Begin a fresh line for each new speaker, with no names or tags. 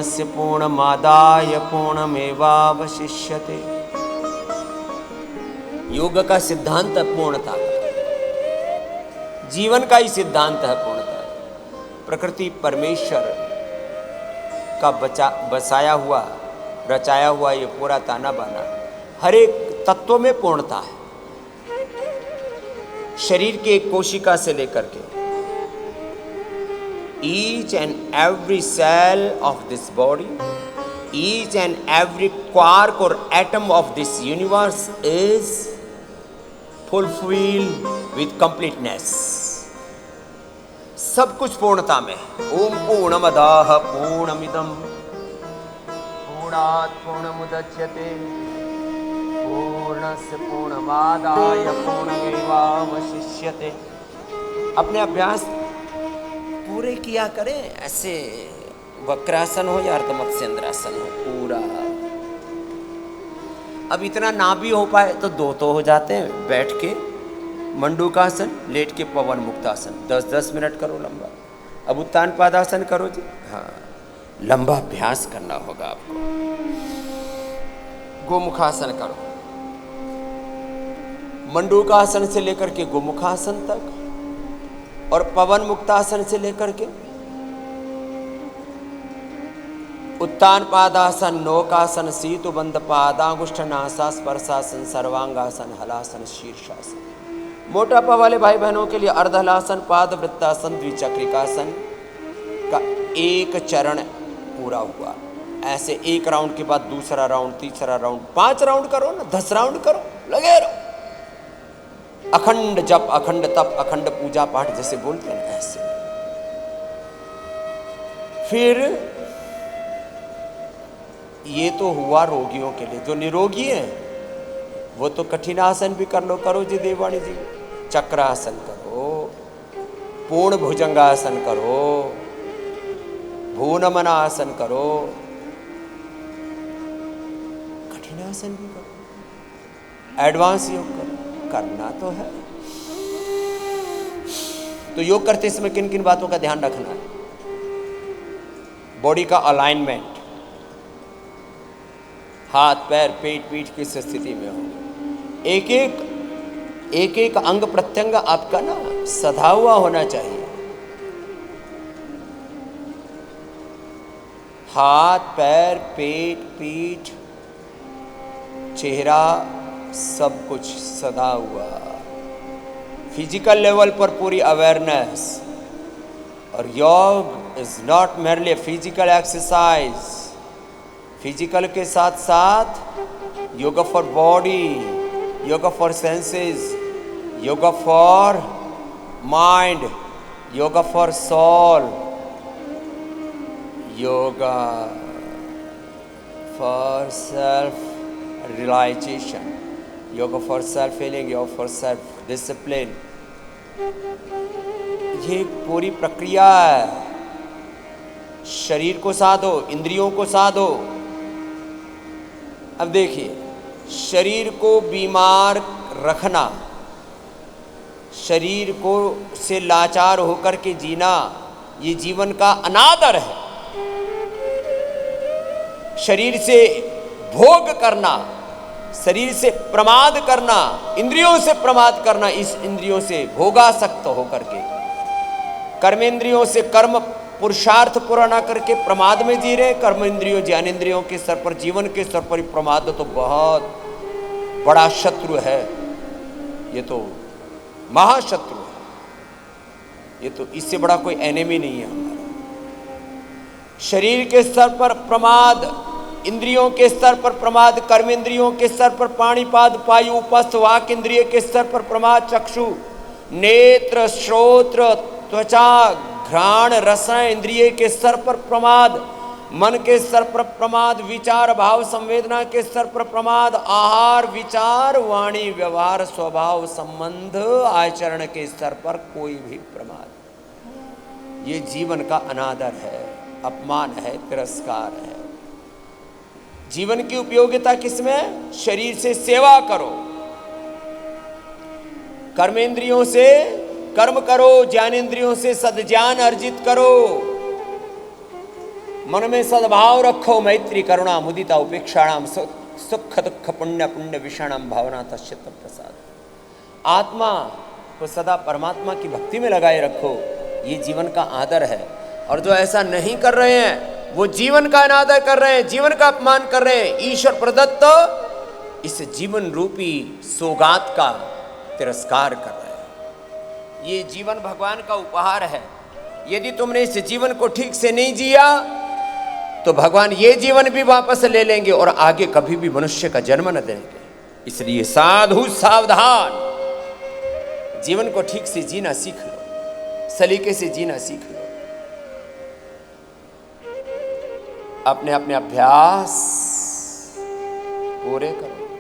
पूर्णस्य पूर्णमादाय पूर्णमेवावशिष्यते। योग का सिद्धांत है पूर्णता का, जीवन का ही सिद्धांत है पूर्णता। प्रकृति परमेश्वर का बसाया हुआ रचाया हुआ ये पूरा ताना बाना, हर एक तत्व में पूर्णता है। शरीर के एक कोशिका से लेकर के each and every cell of this body, each and every quark or atom of this universe is fulfilled with completeness। सब कुछ पूर्णता में। ओम पूर्णमदाः पूर्णमिदं पूर्णात् पूर्णमुदच्यते पूर्णस्य पूर्णमादाय पूर्णमेवावशिष्यते। अपने अभ्यास पूरे किया करें, ऐसे वक्रासन हो या अर्धमत्स्येंद्रासन हो पूरा। अब इतना ना भी हो पाए तो दो तो हो जाते हैं, बैठ के मंडूकासन, लेट के पवन मुक्तासन 10-10 मिनट करो लंबा। अब उत्तान पादासन करो जी, हाँ लंबा अभ्यास करना होगा आपको। गोमुखासन करो, मंडूकासन से लेकर के गोमुखासन तक, और पवन मुक्तासन से लेकर के उत्तान पादासन, नौकासन, सीतुबंध पादांगुष्ठनासा, स्पर्शासन, सर्वांगासन, हलासन, शीर्षासन। मोटापा वाले भाई बहनों के लिए अर्धहलासन, पाद वृत्तासन, द्विचक्रिकासन का एक चरण पूरा हुआ। ऐसे एक राउंड के बाद दूसरा राउंड, तीसरा राउंड, 5 राउंड करो ना, 10 राउंड करो, लगे रहो। अखंड जप, अखंड तप, अखंड पूजा पाठ जैसे बोलते हैं ऐसे। फिर ये तो हुआ रोगियों के लिए। जो निरोगी हैं वो तो कठिनासन भी कर लो, करो जी देवाणी जी। चक्रासन करो, पूर्ण भुजंगासन करो, भूनमनासन करो, कठिनासन भी करो, एडवांस योग करो, करना तो है। तो योग करते समय किन किन बातों का ध्यान रखना है? बॉडी का अलाइनमेंट, हाथ पैर पेट पीठ किस स्थिति में हो, एक एक अंग प्रत्यंग आपका ना सधा हुआ होना चाहिए। हाथ पैर पेट पीठ चेहरा सब कुछ सदा हुआ। फिजिकल लेवल पर पूरी अवेयरनेस। और yoga is not merely physical exercise. Physical के साथ साथ yoga for body, yoga for senses, yoga for mind, yoga for soul, yoga for self realization, yoga for self healing, yoga for self discipline. ये पूरी प्रक्रिया है। शरीर को साधो, इंद्रियों को साधो। अब देखिए, शरीर को बीमार रखना, शरीर को से लाचार होकर के जीना, ये जीवन का अनादर है। शरीर से भोग करना, शरीर से प्रमाद करना, इंद्रियों से प्रमाद करना, इस इंद्रियों से भोगासक्त होकर के, कर्मेंद्रियों से कर्म पुरुषार्थ पूरा ना करके प्रमाद में जी रहे। कर्म इंद्रियों ज्ञानेंद्रियों के स्तर पर, जीवन के स्तर पर प्रमाद तो बहुत बड़ा शत्रु है। ये तो महाशत्रु है। ये तो इससे बड़ा कोई एनिमी नहीं है हमारा। शरीर के स्तर पर प्रमाद, इंद्रियों के स्तर पर प्रमाद, कर्मेंद्रियों के स्तर पर पाणिपाद पायु उपस्थ, वाक इंद्रिय के स्तर पर प्रमाद, चक्षु नेत्र श्रोत्र त्वचा घ्राण रसायन इंद्रिय के स्तर पर प्रमाद, मन के स्तर पर प्रमाद, विचार भाव संवेदना के स्तर पर प्रमाद, आहार विचार वाणी व्यवहार स्वभाव संबंध आचरण के स्तर पर कोई भी प्रमाद, ये जीवन का अनादर है, अपमान है, तिरस्कार है। जीवन की उपयोगिता किसमें? शरीर से सेवा करो, कर्मेंद्रियों से कर्म करो, ज्ञानेंद्रियों से सद्ज्ञान अर्जित करो, मन में सद्भाव रखो, मैत्री करुणा मुदिता उपेक्षाणाम सुख दुख पुण्य पुण्य विषाणाम भावना तस्चित्त प्रसाद। आत्मा को सदा परमात्मा की भक्ति में लगाए रखो, ये जीवन का आदर है। और जो ऐसा नहीं कर रहे हैं वो जीवन का अनादर कर रहे हैं, जीवन का अपमान कर रहे हैं, ईश्वर प्रदत्त इस जीवन रूपी सौगात का तिरस्कार कर रहे हैं। ये जीवन भगवान का उपहार है। यदि तुमने इस जीवन को ठीक से नहीं जिया तो भगवान ये जीवन भी वापस ले लेंगे और आगे कभी भी मनुष्य का जन्म न देंगे। इसलिए साधु सावधान, जीवन को ठीक से जीना सीख लो, सलीके से जीना सीख लो। अपने अपने अभ्यास पूरे करो।